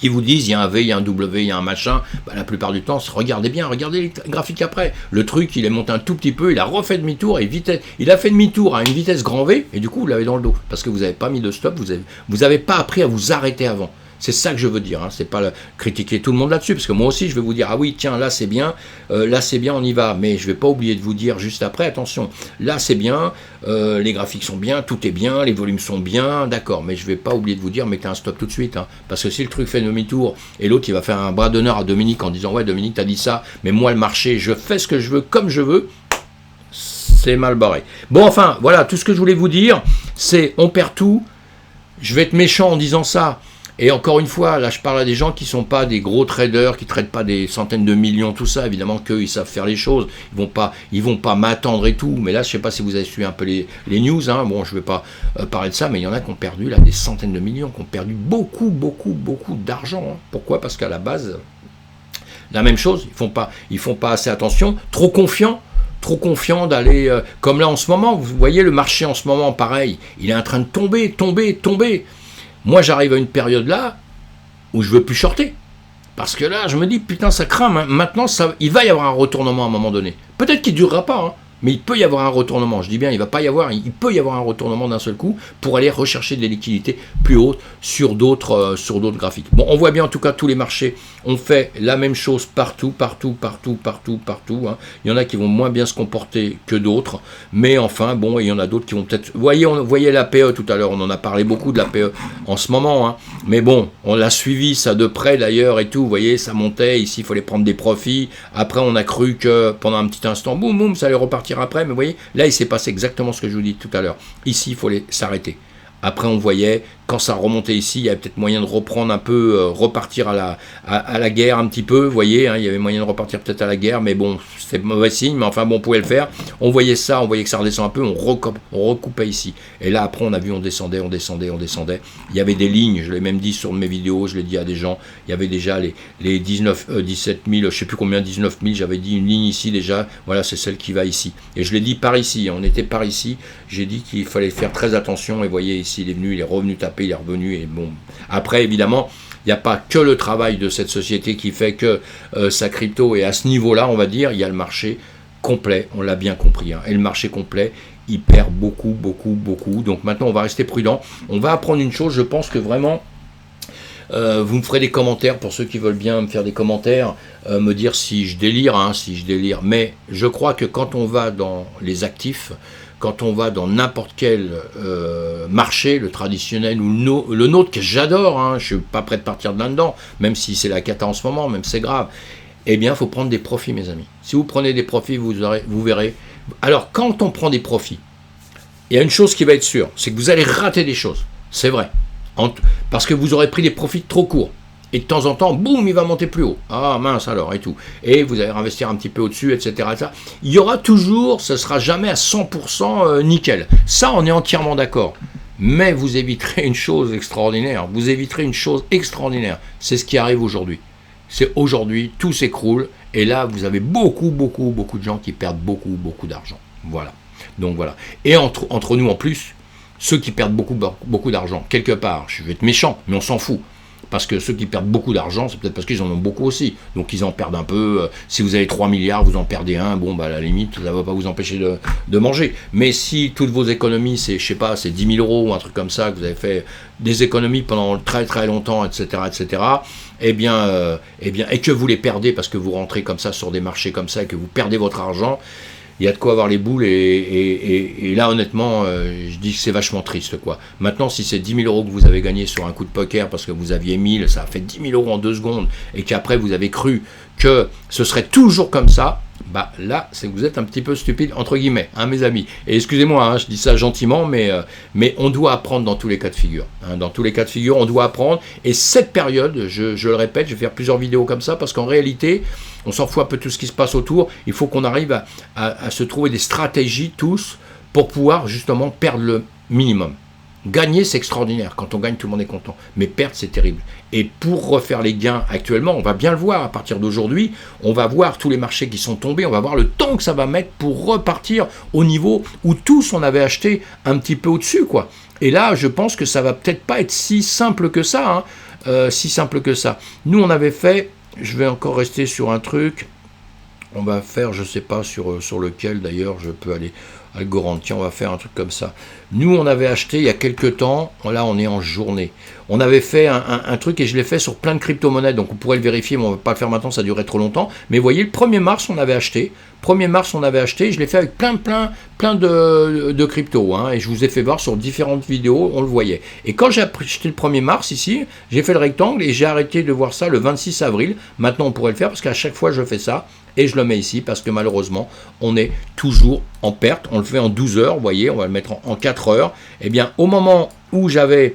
vous disent, il y a un V, il y a un W, il y a un machin, bah, la plupart du temps, regardez bien, regardez les graphiques après. Le truc, il est monté un tout petit peu, il a refait demi-tour, et il a fait demi-tour à une vitesse grand V, et du coup, vous l'avez dans le dos, parce que vous n'avez pas mis de stop, vous n'avez pas appris à vous arrêter avant. C'est ça que je veux dire, hein. C'est pas critiquer tout le monde là-dessus, parce que moi aussi je vais vous dire, ah oui, tiens, là c'est bien, on y va, mais je vais pas oublier de vous dire juste après, attention, là c'est bien, les graphiques sont bien, tout est bien, les volumes sont bien, d'accord, mais je vais pas oublier de vous dire, mettez un stop tout de suite, hein, parce que si le truc fait demi-tour, et l'autre il va faire un bras d'honneur à Dominique en disant, ouais Dominique t'as dit ça, mais moi le marché, je fais ce que je veux, comme je veux, c'est mal barré. Bon, enfin, voilà, tout ce que je voulais vous dire, c'est, on perd tout, je vais être méchant en disant ça. Et encore une fois, là je parle à des gens qui ne sont pas des gros traders, qui ne traitent pas des centaines de millions, tout ça, évidemment qu'eux ils savent faire les choses, ils vont pas m'attendre et tout, mais là je ne sais pas si vous avez suivi un peu les news, hein. Bon je ne vais pas parler de ça, mais il y en a qui ont perdu là des centaines de millions, qui ont perdu beaucoup d'argent, hein. Pourquoi? Parce qu'à la base, la même chose, ils font pas assez attention, trop confiants d'aller, comme là en ce moment, vous voyez le marché en ce moment, pareil, il est en train de tomber. Moi, j'arrive à une période là où je veux plus shorter. Parce que là, je me dis, putain, ça craint. Maintenant, il va y avoir un retournement à un moment donné. Peut-être qu'il ne durera pas, hein, mais il peut y avoir un retournement. Je dis bien, il peut y avoir un retournement d'un seul coup pour aller rechercher des liquidités plus hautes sur d'autres graphiques. Bon, on voit bien en tout cas tous les marchés On fait la même chose partout, partout. Hein. Il y en a qui vont moins bien se comporter que d'autres, mais enfin, bon, il y en a d'autres qui vont peut-être... Vous voyez l'APE tout à l'heure, on en a parlé beaucoup de l'APE en ce moment, hein. Mais bon, on l'a suivi ça de près d'ailleurs et tout, vous voyez, ça montait, ici il fallait prendre des profits, après on a cru que pendant un petit instant, boum, boum, ça allait repartir après, mais vous voyez, là il s'est passé exactement ce que je vous dis tout à l'heure. Ici, il fallait s'arrêter. Après, on voyait, quand ça remontait ici, il y avait peut-être moyen de reprendre un peu, repartir à la guerre un petit peu, vous voyez, hein, il y avait moyen de repartir peut-être à la guerre, mais bon, c'était mauvais signe, mais enfin bon, on pouvait le faire. On voyait ça, on voyait que ça redescend un peu, on recoupait ici. Et là, après, on a vu, on descendait. Il y avait des lignes, je l'ai même dit sur mes vidéos, je l'ai dit à des gens, il y avait déjà les 17 000, je sais plus combien, 19 000, j'avais dit une ligne ici déjà, voilà, c'est celle qui va ici. Et je l'ai dit par ici, on était par ici, j'ai dit qu'il fallait faire très attention, et vous voyez ici, il est venu, il est revenu taper, il est revenu, et bon. Après, évidemment, il n'y a pas que le travail de cette société qui fait que sa crypto est à ce niveau-là, on va dire, il y a le marché complet, on l'a bien compris, hein. Et le marché complet, il perd beaucoup. Donc maintenant, on va rester prudent. On va apprendre une chose, je pense que vraiment, vous me ferez des commentaires, pour ceux qui veulent bien me faire des commentaires, me dire si je délire, mais je crois que quand on va dans les actifs, quand on va dans n'importe quel marché, le traditionnel ou le nôtre, que j'adore, hein, je ne suis pas prêt de partir de là-dedans, même si c'est la cata en ce moment, même si c'est grave, eh bien, il faut prendre des profits, mes amis. Si vous prenez des profits, vous verrez. Alors, quand on prend des profits, il y a une chose qui va être sûre, c'est que vous allez rater des choses, c'est vrai, parce que vous aurez pris des profits trop courts. Et de temps en temps, boum, il va monter plus haut. Ah mince alors, et tout. Et vous allez investir un petit peu au-dessus, etc., etc. Il y aura toujours, ce ne sera jamais à 100% nickel. Ça, on est entièrement d'accord. Mais vous éviterez une chose extraordinaire. C'est ce qui arrive aujourd'hui. C'est aujourd'hui, tout s'écroule. Et là, vous avez beaucoup de gens qui perdent beaucoup d'argent. Voilà. Donc voilà. Et entre nous en plus, ceux qui perdent beaucoup d'argent, quelque part, je vais être méchant, mais on s'en fout. Parce que ceux qui perdent beaucoup d'argent, c'est peut-être parce qu'ils en ont beaucoup aussi. Donc ils en perdent un peu. Si vous avez 3 milliards, vous en perdez un. Bon, bah à la limite, ça ne va pas vous empêcher de manger. Mais si toutes vos économies, c'est, je sais pas, c'est 10 000 € ou un truc comme ça, que vous avez fait des économies pendant très longtemps, etc., et que vous les perdez parce que vous rentrez comme ça sur des marchés comme ça et que vous perdez votre argent, il y a de quoi avoir les boules et là honnêtement je dis que c'est vachement triste quoi. Maintenant si c'est 10 000 € que vous avez gagné sur un coup de poker parce que vous aviez 1000, ça a fait 10 000 € en 2 secondes et qu'après vous avez cru que ce serait toujours comme ça, bah là c'est que vous êtes un petit peu stupide entre guillemets, hein, mes amis. Et excusez-moi, hein, je dis ça gentiment, mais on doit apprendre dans tous les cas de figure. Hein, dans tous les cas de figure, on doit apprendre. Et cette période, je le répète, je vais faire plusieurs vidéos comme ça parce qu'en réalité, on s'en fout un peu de tout ce qui se passe autour. Il faut qu'on arrive à se trouver des stratégies tous pour pouvoir justement perdre le minimum. Gagner, c'est extraordinaire. Quand on gagne, tout le monde est content. Mais perdre, c'est terrible. Et pour refaire les gains actuellement, on va bien le voir à partir d'aujourd'hui, on va voir tous les marchés qui sont tombés, on va voir le temps que ça va mettre pour repartir au niveau où tous on avait acheté un petit peu au-dessus, quoi. Et là, je pense que ça va peut-être pas être si simple que ça, hein, Nous, on avait fait, je vais encore rester sur un truc, on va faire, je sais pas sur lequel d'ailleurs je peux aller, Algorand, tiens, on va faire un truc comme ça. Nous, on avait acheté il y a quelques temps, là on est en journée, on avait fait un truc et je l'ai fait sur plein de crypto-monnaies, donc on pourrait le vérifier, mais on ne va pas le faire maintenant, ça durerait trop longtemps. Mais vous voyez, le 1er mars, on avait acheté, je l'ai fait avec plein de crypto, hein, et je vous ai fait voir sur différentes vidéos, on le voyait. Et quand j'ai acheté le 1er mars ici, j'ai fait le rectangle et j'ai arrêté de voir ça le 26 avril. Maintenant, on pourrait le faire parce qu'à chaque fois, je fais ça. Et je le mets ici parce que malheureusement, on est toujours en perte. On le fait en 12 heures, vous voyez, on va le mettre en 4 heures. Eh bien, au moment où j'avais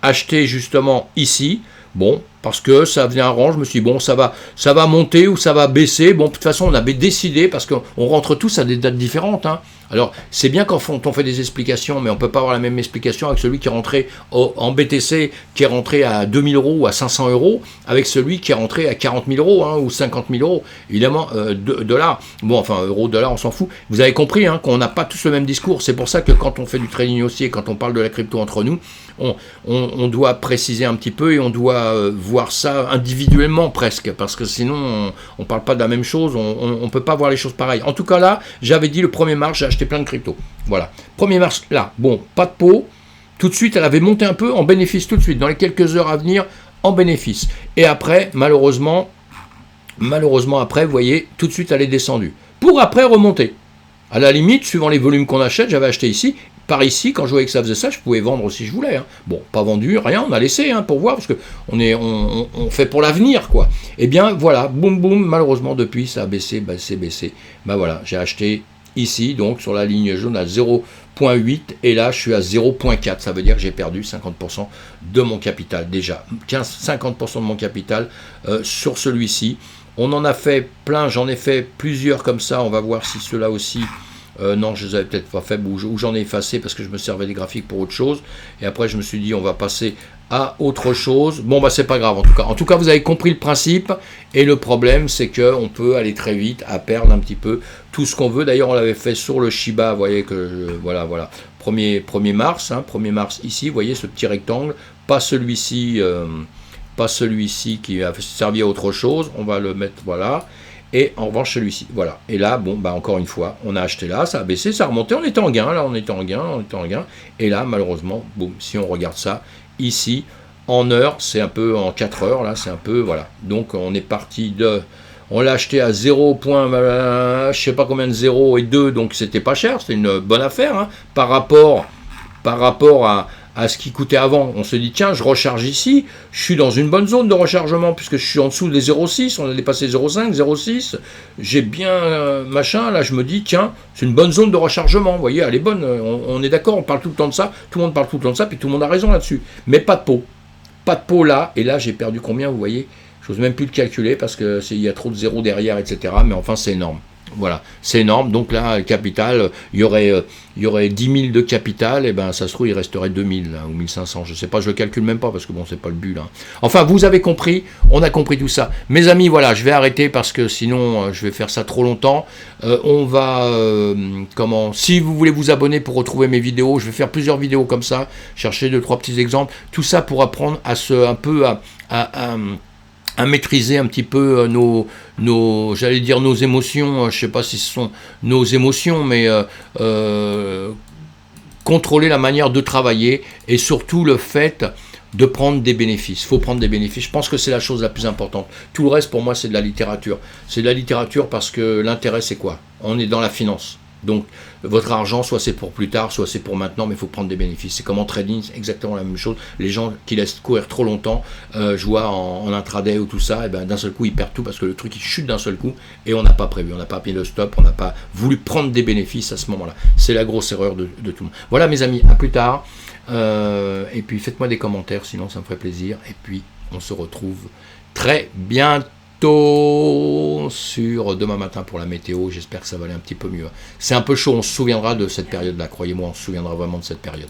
acheté justement ici, bon, parce que ça venait un rang, je me suis dit, bon, ça va monter ou ça va baisser. Bon, de toute façon, on avait décidé, parce qu'on rentre tous à des dates différentes, hein. Alors, c'est bien quand on fait des explications, mais on ne peut pas avoir la même explication avec celui qui est rentré en BTC, qui est rentré à 2 000 € ou à 500 €, avec celui qui est rentré à 40 000 €, hein, ou 50 000 €, évidemment, dollars. Bon, enfin, euros, dollars, on s'en fout. Vous avez compris, hein, qu'on n'a pas tous le même discours. C'est pour ça que quand on fait du trading aussi et quand on parle de la crypto entre nous, on doit préciser un petit peu et on doit voir ça individuellement presque, parce que sinon, on ne parle pas de la même chose, on ne peut pas voir les choses pareilles. En tout cas, là, j'avais dit le 1er mars, j'ai acheté plein de crypto. Voilà. 1er mars, là, bon, pas de pot. Tout de suite, elle avait monté un peu en bénéfice tout de suite. Dans les quelques heures à venir, en bénéfice. Et après, malheureusement après, vous voyez, tout de suite, elle est descendue. Pour après remonter. À la limite, suivant les volumes qu'on achète, j'avais acheté ici. Par ici, quand je voyais que ça faisait ça, je pouvais vendre si je voulais. Hein. Bon, pas vendu, rien, on a laissé pour voir, parce qu'on fait pour l'avenir, quoi. Eh bien, voilà, boum, boum, malheureusement, depuis, ça a baissé, baissé. Ben voilà, j'ai acheté ici, donc sur la ligne jaune à 0,8, et là, je suis à 0,4. Ça veut dire que j'ai perdu 50% de mon capital, déjà. 50% de mon capital sur celui-ci. On en a fait plein, j'en ai fait plusieurs comme ça, on va voir si ceux-là aussi... non, je les avais peut-être pas fait, ou j'en ai effacé parce que je me servais des graphiques pour autre chose. Et après, je me suis dit, on va passer à autre chose. Bon, bah, c'est pas grave, en tout cas. En tout cas, vous avez compris le principe. Et le problème, c'est qu'on peut aller très vite à perdre un petit peu tout ce qu'on veut. D'ailleurs, on l'avait fait sur le Shiba. Vous voyez que, voilà. 1er mars, 1er mars ici, vous voyez ce petit rectangle. Pas celui-ci qui a servi à autre chose. On va le mettre, voilà. Et en revanche, celui-ci, voilà. Et là, bon, bah encore une fois, on a acheté là, ça a baissé, ça a remonté, on était en gain, là, on était en gain. Et là, malheureusement, boum, si on regarde ça, ici, en heure, c'est un peu en 4 heures, là, c'est un peu, voilà. Donc, on est parti de... On l'a acheté à 0, je sais pas combien de 0 et 2, donc c'était pas cher, c'était une bonne affaire, par rapport à ce qui coûtait avant. On se dit, tiens, je recharge ici, je suis dans une bonne zone de rechargement, puisque je suis en dessous des 0,6, on a dépassé 0,5, 0,6, j'ai bien machin, là je me dis, tiens, c'est une bonne zone de rechargement, vous voyez, elle est bonne, on est d'accord, on parle tout le temps de ça, tout le monde parle tout le temps de ça, puis tout le monde a raison là-dessus, mais pas de pot là, et là j'ai perdu combien, vous voyez, je n'ose même plus le calculer, parce qu'il y a trop de zéros derrière, etc., mais enfin c'est énorme. Voilà, c'est énorme. Donc là, le capital, il y aurait 10 000 de capital, et ben ça se trouve, il resterait 2 000 là, ou 1 500. Je sais pas, je le calcule même pas parce que bon, c'est pas le but là. Enfin, vous avez compris, on a compris tout ça. Mes amis, voilà, je vais arrêter parce que sinon, je vais faire ça trop longtemps. On va, si vous voulez vous abonner pour retrouver mes vidéos, je vais faire plusieurs vidéos comme ça, chercher 2-3 petits exemples. Tout ça pour apprendre à maîtriser un petit peu j'allais dire nos émotions, je ne sais pas si ce sont nos émotions, mais contrôler la manière de travailler et surtout le fait de prendre des bénéfices. Il faut prendre des bénéfices. Je pense que c'est la chose la plus importante. Tout le reste, pour moi, c'est de la littérature. C'est de la littérature parce que l'intérêt, c'est quoi? On est dans la finance. Donc, votre argent, soit c'est pour plus tard, soit c'est pour maintenant, mais il faut prendre des bénéfices. C'est comme en trading, c'est exactement la même chose. Les gens qui laissent courir trop longtemps, je vois en intraday ou tout ça, et ben, d'un seul coup, ils perdent tout parce que le truc, il chute d'un seul coup et on n'a pas prévu, on n'a pas mis le stop, on n'a pas voulu prendre des bénéfices à ce moment-là. C'est la grosse erreur de tout le monde. Voilà, mes amis, à plus tard. Et puis, faites-moi des commentaires, sinon ça me ferait plaisir. Et puis, on se retrouve très bientôt sur demain matin pour la météo. J'espère que ça va aller un petit peu mieux. C'est un peu chaud, on se souviendra de cette période-là, croyez-moi, on se souviendra vraiment de cette période.